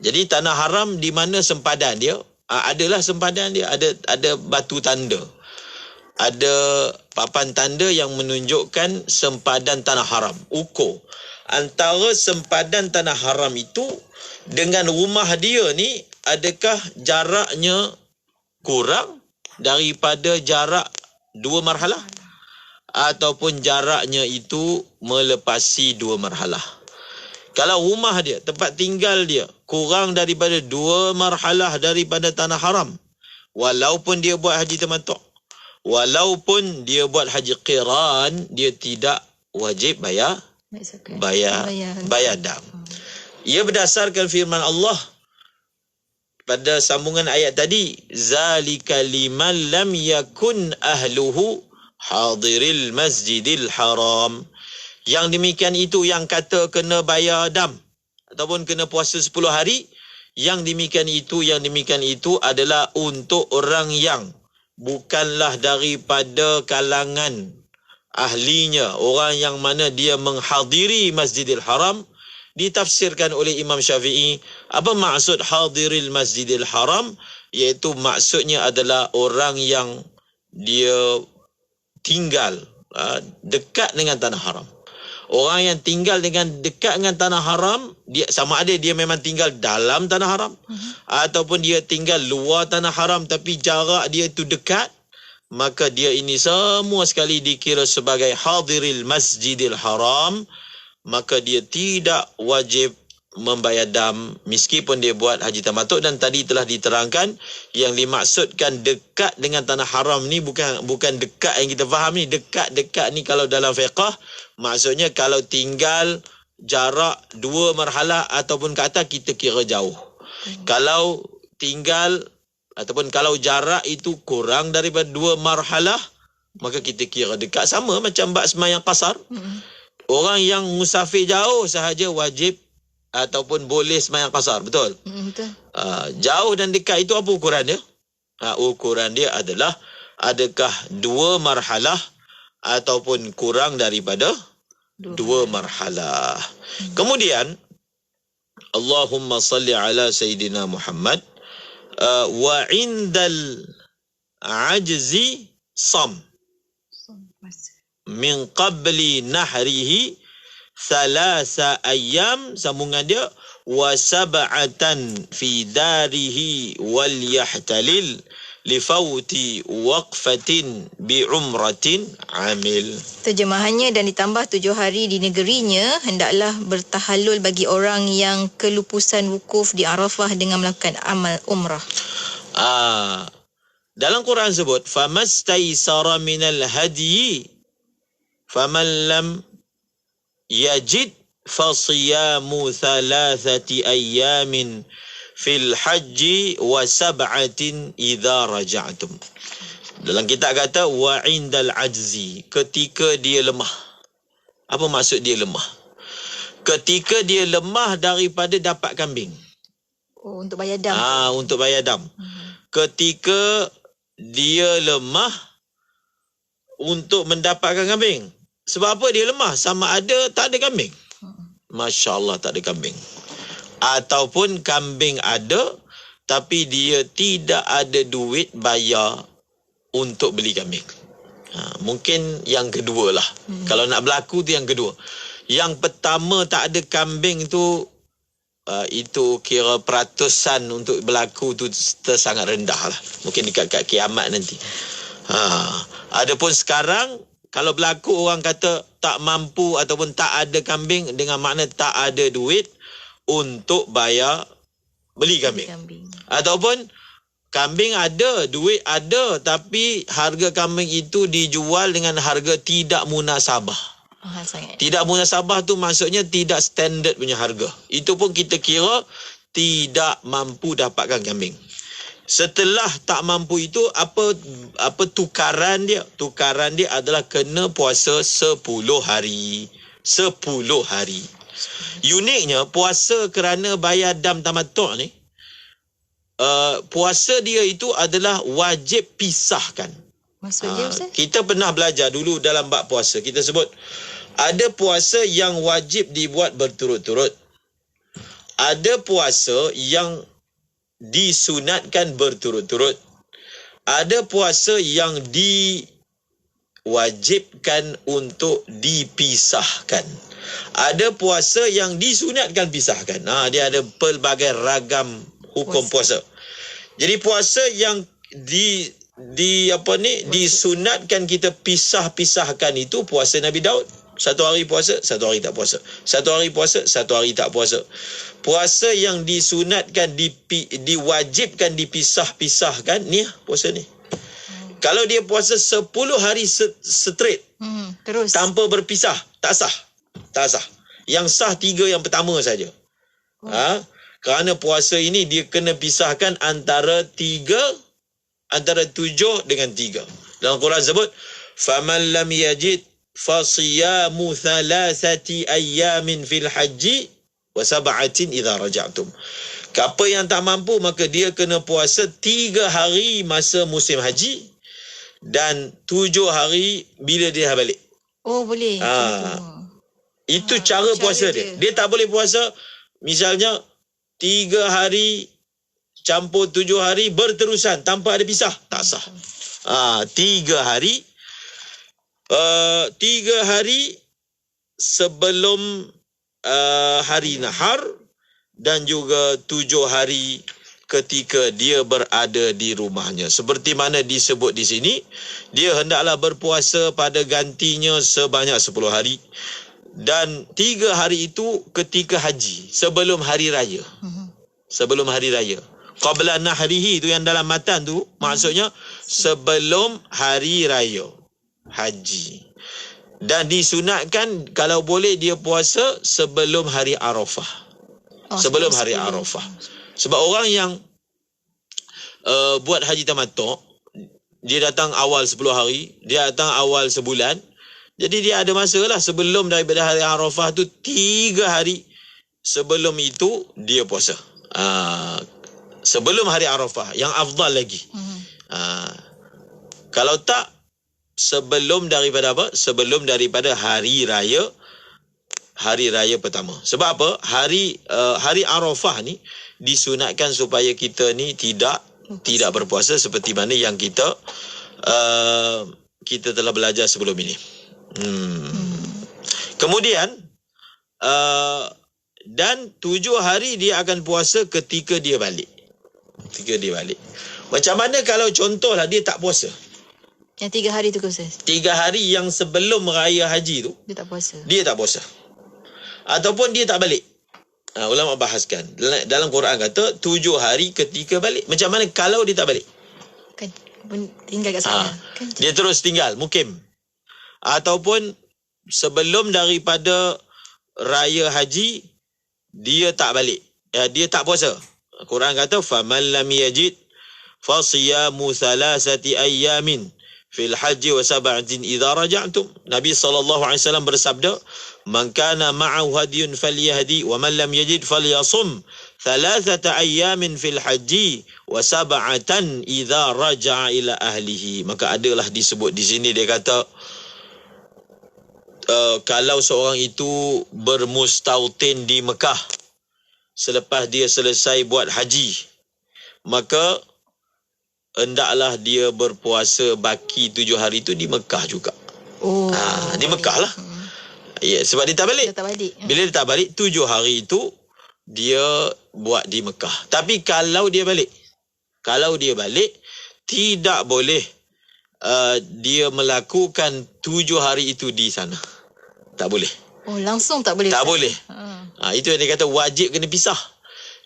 Jadi tanah haram di mana sempadan dia, adalah sempadan dia, ada batu tanda. Ada papan tanda yang menunjukkan sempadan tanah haram, ukur. Antara sempadan tanah haram itu dengan rumah dia ni, adakah jaraknya kurang daripada jarak 2 marhalah ataupun jaraknya itu melepasi 2 marhalah. Kalau rumah dia, tempat tinggal dia kurang daripada 2 marhalah daripada tanah haram, walaupun dia buat haji tamattu', walaupun dia buat haji qiran, dia tidak wajib bayar dam. Ia berdasarkan firman Allah pada sambungan ayat tadi, zalika liman lam yakun ahluhu hadiril masjidil haram. Yang demikian itu yang kata kena bayar dam ataupun kena puasa 10 hari, yang demikian itu adalah untuk orang yang bukanlah daripada kalangan ahlinya, orang yang mana dia menghadiri Masjidil Haram. Ditafsirkan oleh Imam Syafi'i, apa maksud hadiril Masjidil Haram? Iaitu maksudnya adalah orang yang dia tinggal dekat dengan tanah haram. Orang yang tinggal dekat dengan tanah haram, dia sama ada dia memang tinggal dalam tanah haram ataupun dia tinggal luar tanah haram tapi jarak dia itu dekat, maka dia ini semua sekali dikira sebagai hadiril Masjidil Haram. Maka dia tidak wajib membayar dam meskipun dia buat haji tamattu'. Dan tadi telah diterangkan yang dimaksudkan dekat dengan tanah haram ni bukan dekat yang kita faham ni. Dekat ni kalau dalam fiqh maksudnya kalau tinggal jarak 2 marhalah ataupun ke atas, kita kira jauh. Kalau tinggal ataupun kalau jarak itu kurang daripada 2 marhalah, maka kita kira dekat. Sama macam bab sembahyang qasar. Orang yang musafir jauh sahaja wajib ataupun boleh sembahyang qasar, betul? Betul. Jauh dan dekat itu apa ukuran dia? Ukuran dia adalah adakah 2 marhalah ataupun kurang daripada 2 marhalah. Kemudian Allahumma salli ala Sayyidina Muhammad wa indal ajzi sam min qabli nahrihi 3 ayyam, sambungan dia wa sab'atan fi darihi wal yahtalil li fawti waqfatin bi umratin amil. Terjemahannya, dan ditambah 7 hari di negerinya, hendaklah bertahallul bagi orang yang kelupusan wukuf di Arafah dengan melakukan amal umrah. Dalam Quran sebut famastaisara minal hadyi faman lam yajid fasiyamu 3 ayyamin fil haji wa 7 idza raja'tum. Dalam kitab kata wa indal ajzi, ketika dia lemah. Apa maksud dia lemah? Ketika dia lemah daripada dapat kambing. Untuk bayar dam. Untuk bayar dam. Ketika dia lemah untuk mendapatkan kambing. Sebab apa dia lemah? Sama ada tak ada kambing. Masya Allah, tak ada kambing. Ataupun kambing ada tapi dia tidak ada duit bayar untuk beli kambing. Mungkin yang kedua lah. Kalau nak berlaku tu yang kedua. Yang pertama tak ada kambing tu, itu kira peratusan untuk berlaku tu sangat rendah lah. Mungkin dekat kiamat nanti. Adapun sekarang kalau berlaku orang kata tak mampu ataupun tak ada kambing, dengan makna tak ada duit untuk bayar beli kambing. Kambing. Ataupun kambing ada, duit ada, tapi harga kambing itu dijual dengan harga tidak munasabah. Mahal sangat. Tidak munasabah tu maksudnya tidak standard punya harga. Itu pun kita kira tidak mampu dapatkan kambing. Setelah tak mampu itu, apa tukaran dia? Tukaran dia adalah kena puasa 10 hari. 10 hari. Uniknya, puasa kerana bayar dam tamattu' ni, puasa dia itu adalah wajib pisahkan. Maksudnya Ustaz? Kita pernah belajar dulu dalam bab puasa. Kita sebut ada puasa yang wajib dibuat berturut-turut. Ada puasa yang disunatkan berturut-turut. Ada puasa yang diwajibkan untuk dipisahkan. Ada puasa yang disunatkan pisahkan. Dia ada pelbagai ragam hukum puasa. Jadi puasa yang disunatkan kita pisahkan itu puasa Nabi Daud. 1 hari puasa, 1 hari tak puasa. 1 hari puasa, 1 hari tak puasa. Puasa yang disunatkan, diwajibkan dipisahkan, ni puasa ni. Kalau dia puasa 10 hari straight, terus tanpa berpisah, tak sah. Tak sah. Yang sah 3 yang pertama saja. Kerana puasa ini dia kena pisahkan antara 7 dengan 3. Dalam Quran sebut, "Faman lam yajid fasiyamu 3 ayyamin fil haji wa 7 idza raja'tum." Siapa yang tak mampu, maka dia kena puasa 3 hari masa musim haji dan 7 hari bila dia dah balik. Oh, boleh. Itu cara puasa dia. Dia tak boleh puasa misalnya 3 hari campur 7 hari berterusan tanpa ada pisah. Tak sah. 3 hari 3 hari sebelum hari nahar dan juga 7 hari ketika dia berada di rumahnya. Seperti mana disebut di sini, dia hendaklah berpuasa pada gantinya sebanyak 10 hari. Dan 3 hari itu ketika haji, sebelum hari raya. Sebelum hari raya. Qabla nahrihi tu yang dalam matan tu, maksudnya sebelum hari raya haji. Dan disunatkan kalau boleh dia puasa sebelum hari Arafah. Sebelum hari Arafah. Sebab orang yang buat haji tamattu', dia datang awal 10 hari, dia datang awal sebulan. Jadi dia ada masa lah sebelum daripada hari Arafah tu 3 hari sebelum itu dia puasa. Sebelum hari Arafah yang afdal lagi. Kalau tak sebelum daripada apa? Sebelum daripada hari raya pertama. Sebab apa? Hari Arafah ni disunatkan supaya kita ni tidak berpuasa seperti mana yang kita telah belajar sebelum ini. Kemudian dan 7 hari dia akan puasa ketika dia balik. Macam mana kalau contohlah dia tak puasa? Yang 3 hari tu ke Ustaz? 3 hari yang sebelum raya haji tu Dia tak puasa. Dia tak puasa. Ataupun dia tak balik. Ulama bahaskan. Dalam Quran kata 7 hari ketika balik. Macam mana kalau dia tak balik? Kan tinggal kat sana. Kan Dia terus tinggal, mukim. Ataupun sebelum daripada raya haji dia tak balik. Dia tak puasa. Quran kata faman lam yajid fasiyamu 3 ayyamin fil haji wa 7 idza raja'tum. Nabi SAW bersabda, man kana ma'ahu hadiyun falyahdi wa man lam yajid falyasum 3 ayyamin fil haji wa 7 idza raja'a ila ahlihi. Maka adalah disebut di sini, dia kata kalau seorang itu bermustautin di Mekah selepas dia selesai buat haji, maka hendaklah dia berpuasa baki 7 hari itu di Mekah juga. Di Mekah lah. Ya, sebab dia tak balik. Bila dia tak balik, 7 hari itu dia buat di Mekah. Tapi kalau dia balik tidak boleh dia melakukan 7 hari itu di sana. Tak boleh. langsung tak boleh. Tak boleh. Itu yang dia kata wajib kena pisah.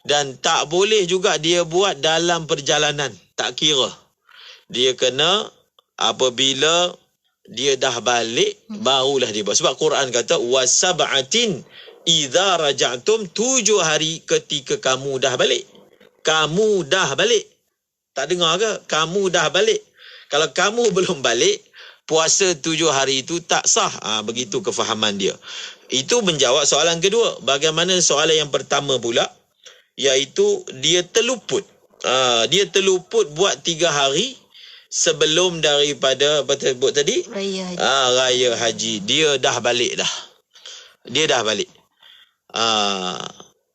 Dan tak boleh juga dia buat dalam perjalanan. Tak kira. Dia kena apabila dia dah balik, barulah dia buat. Sebab Quran kata, wasab'atin idza raja'tum, 7 hari ketika kamu dah balik. Kamu dah balik. Tak dengar ke? Kamu dah balik. Kalau kamu belum balik, puasa 7 hari itu tak sah. Begitu kefahaman dia. Itu menjawab soalan kedua. Bagaimana soalan yang pertama pula, iaitu dia terluput. Dia terluput buat 3 hari sebelum daripada apa tersebut tadi? Raya haji. Raya haji. Dia dah balik dah. Dia dah balik.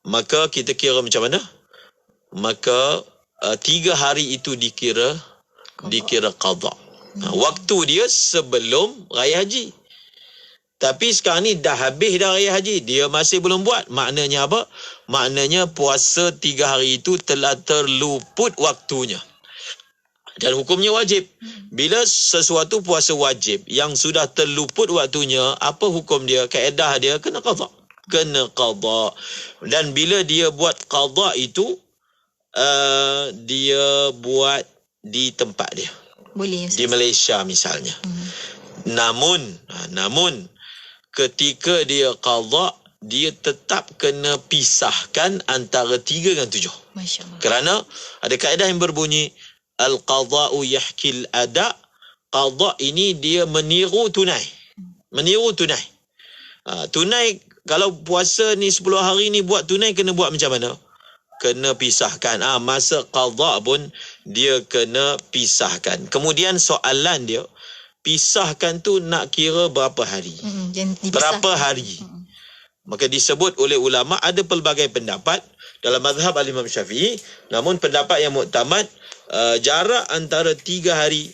Maka kita kira macam mana? Maka 3 hari itu dikira qada. Waktu dia sebelum raya haji. Tapi sekarang ni dah habis dah raya haji, dia masih belum buat. Maknanya apa? Maknanya puasa 3 hari itu telah terluput waktunya. Dan hukumnya wajib. Bila sesuatu puasa wajib yang sudah terluput waktunya, apa hukum dia? Kaedah dia kena qada. Kena qada. Dan bila dia buat qada itu, dia buat di tempat dia. Boleh, Ustaz. Di Malaysia misalnya. Namun ketika dia qada, dia tetap kena pisahkan antara 3 dengan 7. Masya Allah. Kerana ada kaedah yang berbunyi al-qada'u yahkil ada'. Qada ini dia meniru tunai. Meniru tunai. Tunai, kalau puasa ni 10 hari ni buat tunai, kena buat macam mana? Kena pisahkan. Masa qada pun dia kena pisahkan. Kemudian soalan dia, pisahkan tu nak kira berapa hari? Berapa hari? Maka disebut oleh ulama, ada pelbagai pendapat dalam mazhab al-Imam Syafi'i. Namun pendapat yang muktamad, jarak antara 3 hari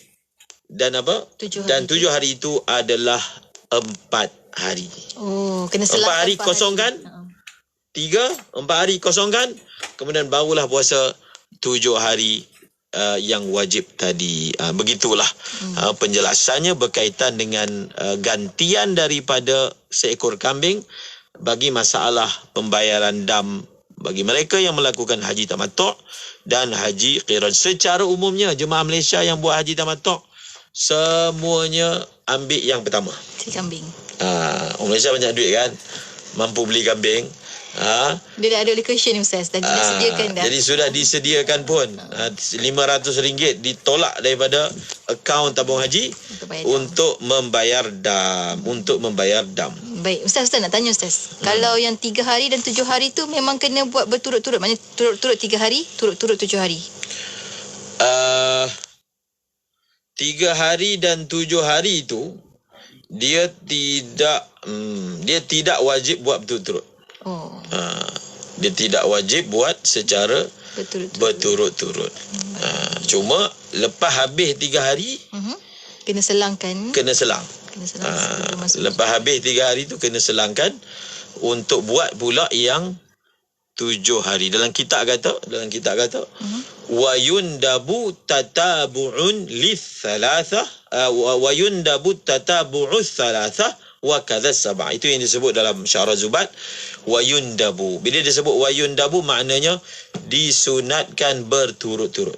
dan 7 hari itu adalah 4 hari. Kena selang 4 hari kosongkan. 4 hari kosongkan. Kemudian barulah puasa 7 hari yang wajib tadi. Begitulah penjelasannya berkaitan dengan gantian daripada seekor kambing bagi masalah pembayaran dam bagi mereka yang melakukan haji tamattu' dan haji qiran. Secara umumnya jemaah Malaysia yang buat haji tamattu' semuanya ambil yang pertama. Si kambing. Orang Malaysia banyak duit kan, mampu beli kambing. Dia dah ada location, Ustaz. Dah disediakan dah. Jadi sudah disediakan pun. RM500 ditolak daripada akaun tabung haji untuk membayar dam. Baik, Ustaz nak tanya, Ustaz. Kalau yang 3 hari dan 7 hari tu memang kena buat berturut-turut, maknanya turut-turut 3 hari, turut-turut 7 hari. 3 hari dan 7 hari itu dia tidak wajib buat berturut-turut. Dia tidak wajib buat secara berturut-turut. Cuma lepas habis 3 hari kena selangkan. Kena selang. Lepas habis 3 hari tu kena selangkan untuk buat pula yang 7 hari. Dalam kitab kata wa yundabu tatabu'un lithalathah wa yundabu tatabu'us thalathah wa kadza sab'a. Itu yang disebut dalam Syarah Zubat, wa yundabu. Bila disebut wa yundabu, maknanya disunatkan berturut-turut.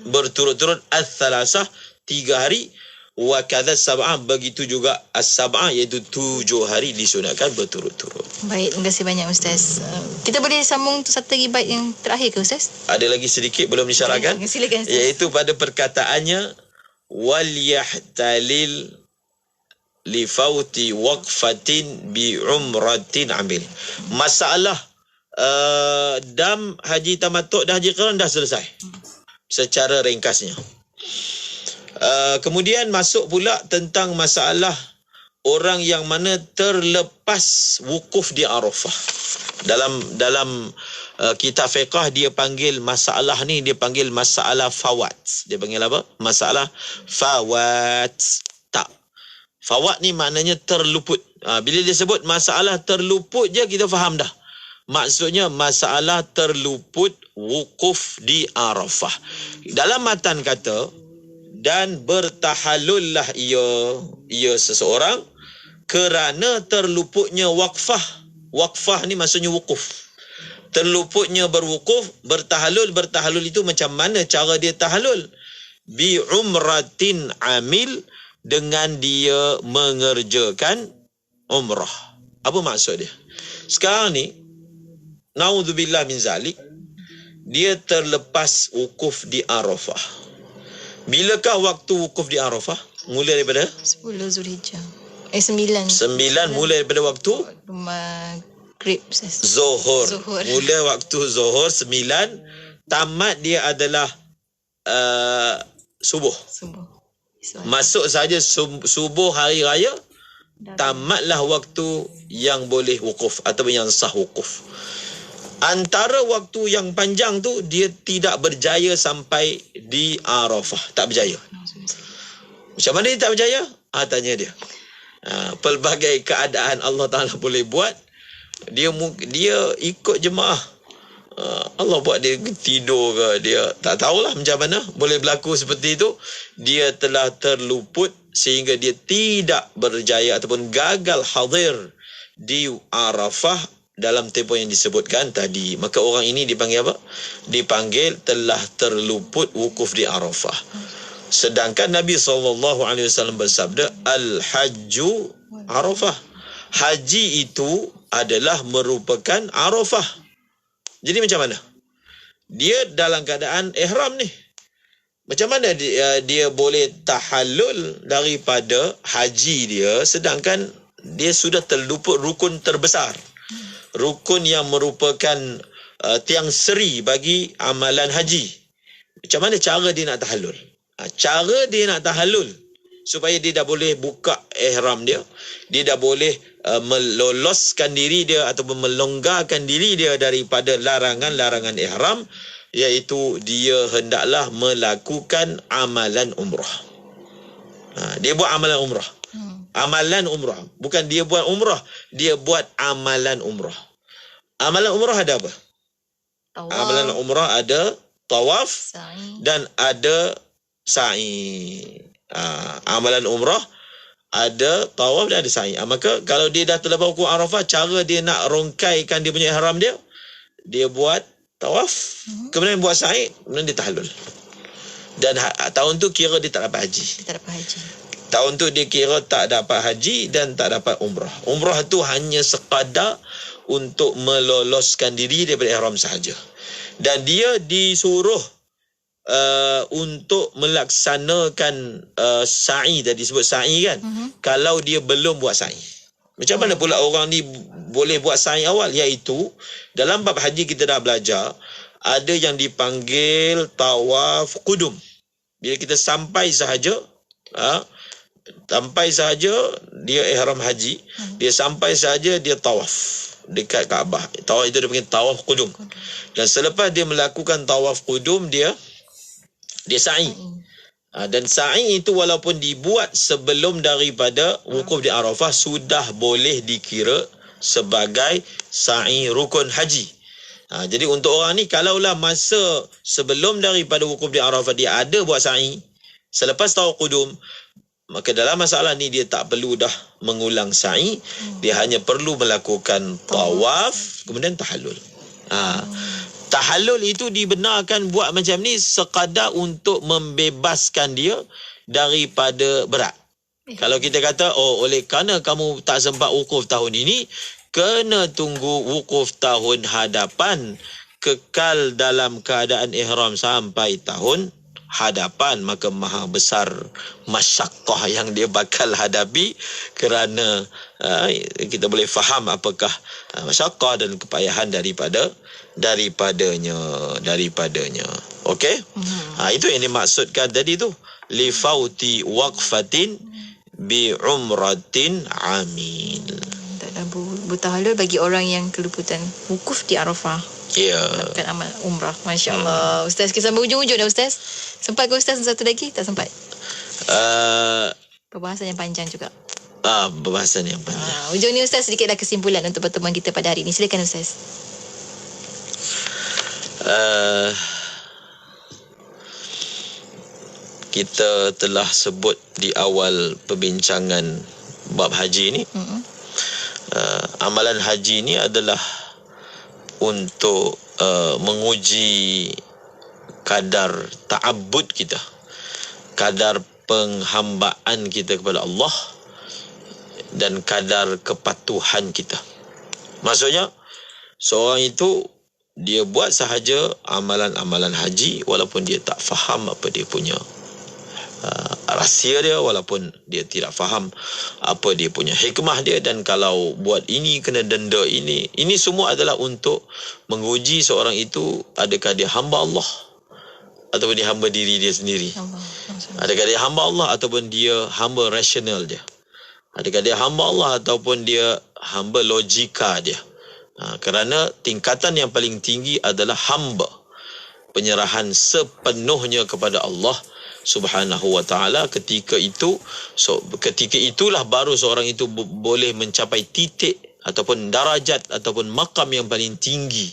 Berturut-turut as-salasah 3 hari, wa kadza sab'a, begitu juga as-sab'a, iaitu 7 hari disunatkan berturut-turut. Baik, terima kasih banyak, Ustaz. Kita boleh sambung satu lagi bait yang terakhir ke, Ustaz? Ada lagi sedikit belum disyarahkan. Silakan, Ustaz. Iaitu pada perkataannya wal yahtalil li fauti waqfatin bi umratin amil. Masalah dam haji tamattu' dan haji qiran dah selesai secara ringkasnya. Kemudian masuk pula tentang masalah orang yang mana terlepas wukuf di Arafah. Dalam kitab fiqh dia panggil masalah ni, dia panggil masalah fawat. Dia panggil apa? Masalah fawat. Fawat ni maknanya terluput. Bila dia sebut masalah terluput je, kita faham dah. Maksudnya masalah terluput wukuf di Arafah. Dalam matan kata, dan bertahallullah ia seseorang kerana terluputnya waqfah. Waqfah ni maksudnya wukuf. terluputnya berwukuf, bertahalul itu macam mana cara dia tahalul? Bi umratin amil, dengan dia mengerjakan umrah. Apa maksud dia? Sekarang ni, naudzubillah min zalik, dia terlepas wukuf di Arafah. Bilakah waktu wukuf di Arafah? Mulai daripada 10 Zulhijjah. 9 mulai daripada waktu maghrib, Zuhur. Mulai waktu Zuhur 9, tamat dia adalah subuh. Masuk saja subuh hari raya, tamatlah waktu yang boleh wukuf ataupun yang sah wukuf. Antara waktu yang panjang tu dia tidak berjaya sampai di Arafah, tak berjaya. Macam mana dia tak berjaya? Tanya dia. Pelbagai keadaan Allah Ta'ala boleh buat. Dia ikut jemaah. Allah buat dia tidur ke, dia tak tahulah macam mana boleh berlaku seperti itu. Dia telah terluput sehingga dia tidak berjaya ataupun gagal hadir di Arafah dalam tempoh yang disebutkan tadi. Maka orang ini dipanggil apa? Dipanggil telah terluput wukuf di Arafah. Sedangkan Nabi SAW bersabda, Al-Hajju Arafah. Haji itu adalah merupakan Arafah. Jadi macam mana? Dia dalam keadaan ihram ni. Macam mana dia boleh tahallul daripada haji dia sedangkan dia sudah terluput rukun terbesar. Rukun yang merupakan tiang seri bagi amalan haji. Macam mana cara dia nak tahallul? Cara dia nak tahallul supaya dia dah boleh buka ihram dia, dia dah boleh meloloskan diri dia ataupun melonggarkan diri dia daripada larangan-larangan ihram, iaitu dia hendaklah melakukan amalan umrah. Dia buat amalan umrah. Amalan umrah. Bukan dia buat umrah, dia buat amalan umrah. Amalan umrah ada apa? Amalan umrah ada tawaf dan ada sa'i. Amalan umrah ada tawaf dan ada sa'i. Maka kalau dia dah terlepas wukuf Arafah, cara dia nak rongkaikan dia punya ihram dia buat tawaf, kemudian buat sa'i, kemudian dia tahallul. Dan tahun tu kira dia tak dapat haji. Tahun tu dia kira tak dapat haji dan tak dapat umrah. Umrah tu hanya sekadar untuk meloloskan diri daripada ihram sahaja. Dan dia disuruh untuk melaksanakan sa'i, tadi sebut sa'i kan. Kalau dia belum buat sa'i. Macam mana pula orang ni boleh buat sa'i awal? Iaitu dalam bab haji kita dah belajar, ada yang dipanggil tawaf qudum. Bila kita sampai sahaja dia ihram haji, dia sampai sahaja dia tawaf dekat Kaabah. Tawaf itu dia panggil tawaf qudum. Dan selepas dia melakukan tawaf qudum, dia sa'i. Dan sa'i itu walaupun dibuat sebelum daripada wukuf di Arafah, sudah boleh dikira sebagai sa'i rukun haji. Jadi untuk orang ni, kalaulah masa sebelum daripada wukuf di Arafah dia ada buat sa'i, selepas tawaf qudum, maka dalam masalah ni dia tak perlu dah mengulang sa'i, dia hanya perlu melakukan tawaf kemudian tahallul. Tahallul itu dibenarkan buat macam ni sekadar untuk membebaskan dia daripada berat. Kalau kita kata, oleh kerana kamu tak sempat wukuf tahun ini, kena tunggu wukuf tahun hadapan, kekal dalam keadaan ihram sampai tahun hadapan, maka maha besar masyaqqah yang dia bakal hadapi, kerana kita boleh faham apakah masyaqqah dan kepayahan daripadanya. Okey? Itu yang dimaksudkan tadi tu, li fauti waqfatin bi umratin amil. Taklah bertahalul bagi orang yang keluputan wukuf di Arafah. Ya. Melakukan amal umrah. Masya Allah. Ustaz, kita sampai hujung-hujung dah Ustaz. Sempat ke Ustaz satu lagi? Tak sempat. Perbahasan yang panjang juga. Perbahasan yang panjang. Hujung ni Ustaz, sedikitlah kesimpulan untuk pertemuan kita pada hari ini. Silakan Ustaz. Kita telah sebut di awal perbincangan bab haji ni, amalan haji ni adalah untuk menguji kadar ta'abbud kita, kadar penghambaan kita kepada Allah dan kadar kepatuhan kita. Maksudnya, seorang itu dia buat sahaja amalan-amalan haji walaupun dia tak faham apa dia punya rahsia dia, walaupun dia tidak faham apa dia punya hikmah dia, dan kalau buat ini kena denda ini semua adalah untuk menguji seorang itu adakah dia hamba Allah ataupun dia hamba diri dia sendiri. Adakah dia hamba Allah ataupun dia hamba rasional dia. Adakah dia hamba Allah ataupun dia hamba logika dia. Kerana tingkatan yang paling tinggi adalah hamba, penyerahan sepenuhnya kepada Allah Subhanahu wa ta'ala. Ketika itulah baru seorang itu boleh mencapai titik ataupun darajat ataupun makam yang paling tinggi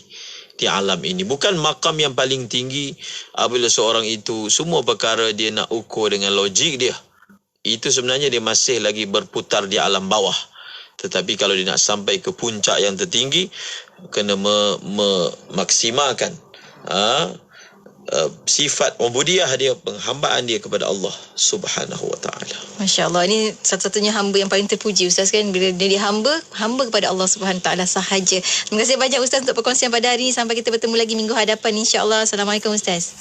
di alam ini. Bukan makam yang paling tinggi apabila seorang itu semua perkara dia nak ukur dengan logik dia. Itu sebenarnya dia masih lagi berputar di alam bawah. Tetapi kalau dia nak sampai ke puncak yang tertinggi, kena memaksimalkan sifat ubudiyah dia, penghambaan dia kepada Allah Subhanahu wa ta'ala. Masya Allah, ini satu-satunya hamba yang paling terpuji Ustaz kan, bila dia hamba kepada Allah Subhanahu wa ta'ala sahaja. Terima kasih banyak Ustaz untuk perkongsian pada hari ini. Sampai kita bertemu lagi minggu hadapan insya-Allah. Assalamualaikum Ustaz.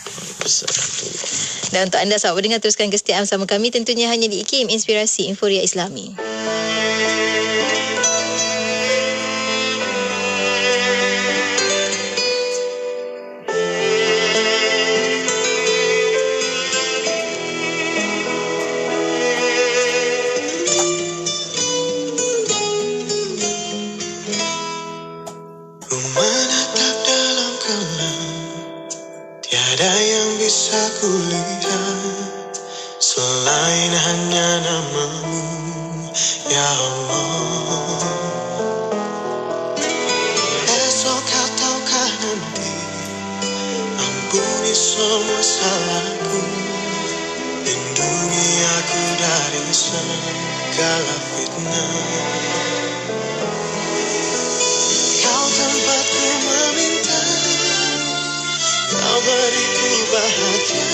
Dan untuk anda sahabat pendengar, teruskan kesetiaan bersama kami tentunya hanya di IKIM Inspirasi Inforia Islami. Selain hanya namamu, ya Allah. Esok ataukah nanti, ampuni semua salahku, lindungi aku dari segala fitnah. Kau tempatku meminta, kau beriku bahagia.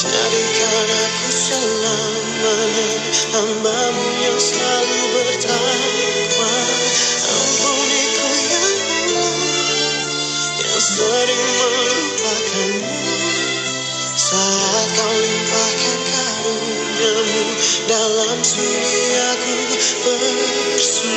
Jadikan aku selamanya hamba-Mu yang selalu bertakwa. Ampuniku ya Allah, yang sering melupakanmu, saat Kau limpahkan karunia-Mu dalam sunyi aku bersujud.